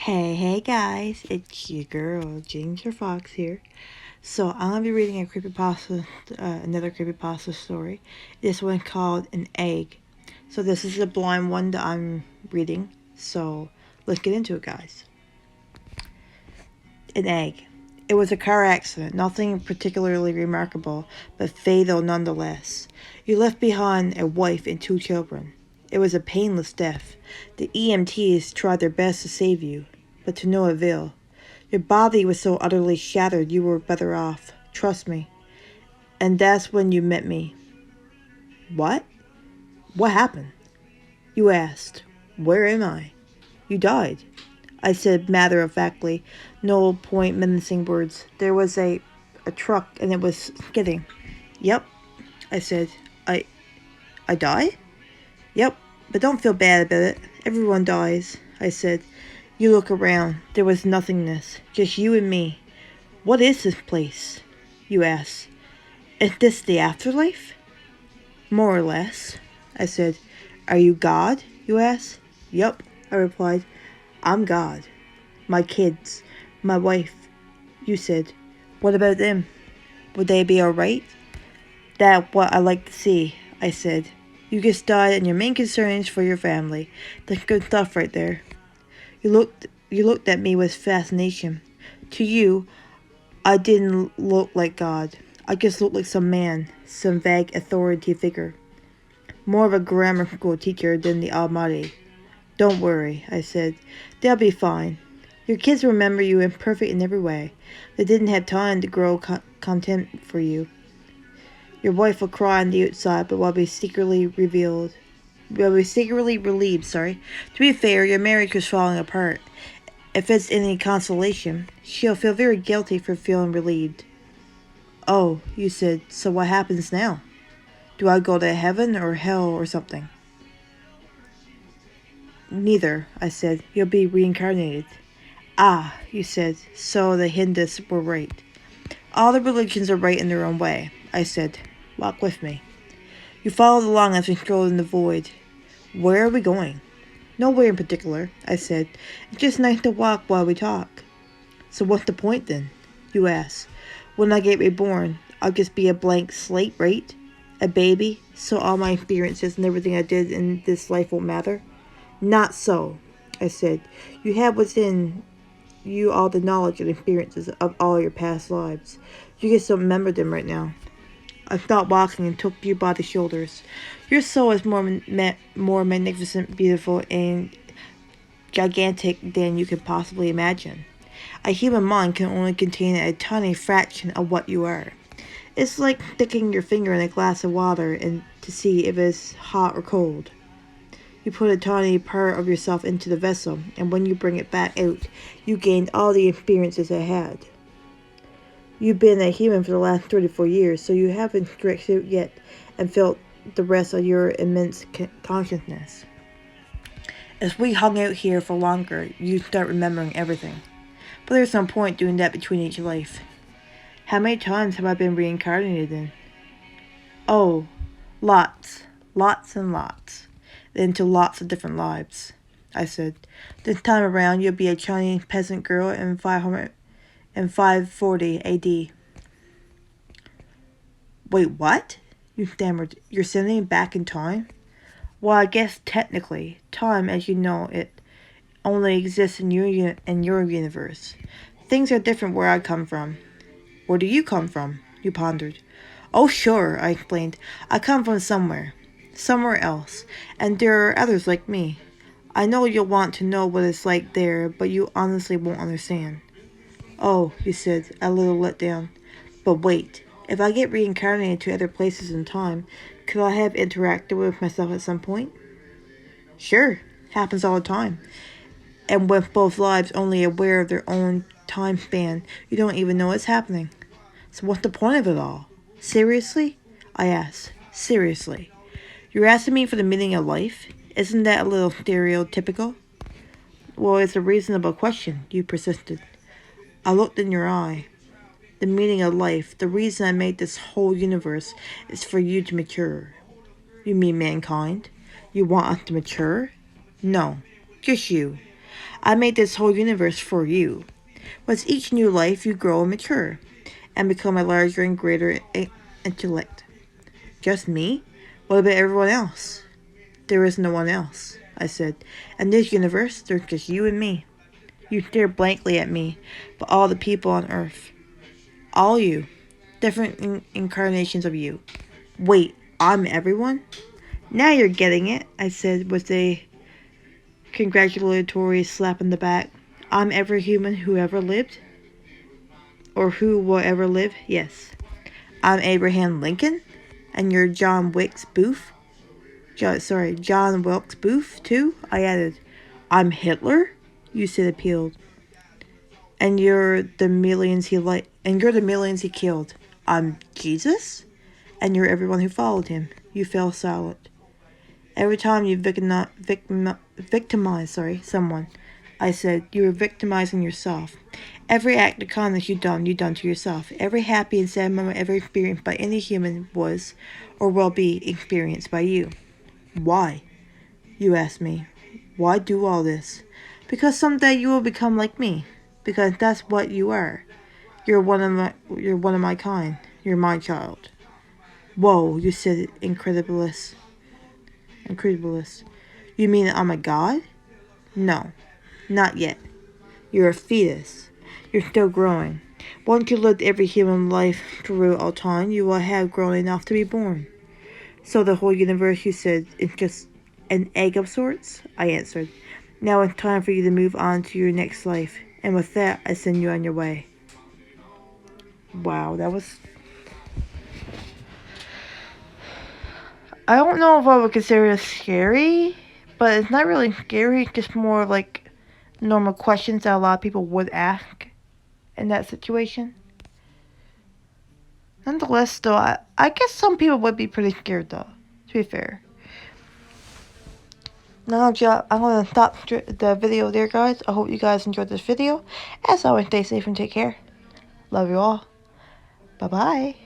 Hey guys, it's your girl, Ginger Fox here. So I'm gonna be reading a another creepypasta story. This one called An Egg. So this is the blind one that I'm reading. So let's get into it, guys. An egg. It was a car accident, nothing particularly remarkable, but fatal nonetheless. You left behind a wife and two children. It was a painless death. The EMTs tried their best to save you, but to no avail. Your body was so utterly shattered you were better off. Trust me. And that's when you met me. What? What happened? You asked. Where am I? You died. I said matter-of-factly, no point menacing words. There was a truck and it was skidding. Yep, I said. I die? Yep, but don't feel bad about it. Everyone dies, I said. You look around. There was nothingness. Just you and me. What is this place? You asked. Is this the afterlife? More or less, I said. Are you God? You asked. Yup, I replied. I'm God. My kids. My wife. You said. What about them? Would they be alright? That's what I like to see, I said. You just died and your main concern is for your family. That's good stuff right there. You looked at me with fascination. To you, I didn't look like God. I just looked like some man, some vague authority figure. More of a grammar school teacher than the Almighty. Don't worry, I said. They'll be fine. Your kids remember you imperfect in every way. They didn't have time to grow contempt for you. Your wife will cry on the outside, but will be secretly relieved. To be fair, your marriage was falling apart. If it's any consolation, she'll feel very guilty for feeling relieved. Oh, you said, so what happens now? Do I go to heaven or hell or something? Neither, I said. You'll be reincarnated. Ah, you said, so the Hindus were right. All the religions are right in their own way, I said. Walk with me. You followed along as we strolled in the void. Where are we going? Nowhere in particular, I said. It's just nice to walk while we talk. So what's the point then? You asked. When I get reborn, I'll just be a blank slate, right? A baby, so all my experiences and everything I did in this life won't matter? Not so, I said. You have within you all the knowledge and experiences of all your past lives. You just don't remember them right now. I stopped walking and took you by the shoulders. Your soul is more magnificent, beautiful, and gigantic than you could possibly imagine. A human mind can only contain a tiny fraction of what you are. It's like sticking your finger in a glass of water and to see if it's hot or cold. You put a tiny part of yourself into the vessel, and when you bring it back out, you gained all the experiences it had. You've been a human for the last 34 years, so you haven't stretched out yet and felt the rest of your immense consciousness. As we hung out here for longer, you start remembering everything. But there's no point doing that between each life. How many times have I been reincarnated in? Oh, lots. Lots and lots. Into lots of different lives, I said. This time around, you'll be a Chinese peasant girl in 540 AD. Wait, what? You stammered. You're sending me back in time? Well, I guess technically, time as you know it only exists in your universe. Things are different where I come from. Where do you come from? You pondered. Oh, sure, I explained. I come from somewhere. Somewhere else. And there are others like me. I know you'll want to know what it's like there, but you honestly won't understand. Oh, you said, a little let down. But wait, if I get reincarnated to other places in time, could I have interacted with myself at some point? Sure, happens all the time. And with both lives only aware of their own time span, you don't even know it's happening. So what's the point of it all? Seriously? I asked. Seriously. You're asking me for the meaning of life? Isn't that a little stereotypical? Well, it's a reasonable question, you persisted. I looked in your eye. The meaning of life, the reason I made this whole universe, is for you to mature. You mean mankind? You want us to mature? No, just you. I made this whole universe for you. With each new life, you grow and mature, and become a larger and greater intellect. Just me? What about everyone else? There is no one else, I said. In this universe, there's just you and me. You stare blankly at me, but all the people on Earth. All you. Different incarnations of you. Wait, I'm everyone? Now you're getting it, I said with a congratulatory slap in the back. I'm every human who ever lived? Or who will ever live? Yes. I'm Abraham Lincoln? And you're John Wilkes Booth? John Wilkes Booth, too? I added. I'm Hitler? You said appealed. And you're the millions he killed. I'm Jesus? And you're everyone who followed him. You fell silent. Every time you victimize someone, I said, you were victimizing yourself. Every act of kindness you done to yourself. Every happy and sad moment ever experienced by any human was or will be experienced by you. Why? You ask me. Why do all this? Because someday you will become like me. Because that's what you are. You're one of my kind. You're my child. Whoa, you said incredulous. You mean I'm a god? No, not yet. You're a fetus. You're still growing. Once you lived every human life through all time, you will have grown enough to be born. So the whole universe, you said, is just an egg of sorts? I answered. Now it's time for you to move on to your next life. And with that, I send you on your way. Wow, that was... I don't know if I would consider it scary, but it's not really scary, it's just more like normal questions that a lot of people would ask in that situation. Nonetheless, though, I guess some people would be pretty scared, though, to be fair. Now, I'm going to stop the video there, guys. I hope you guys enjoyed this video. As always, stay safe and take care. Love you all. Bye-bye.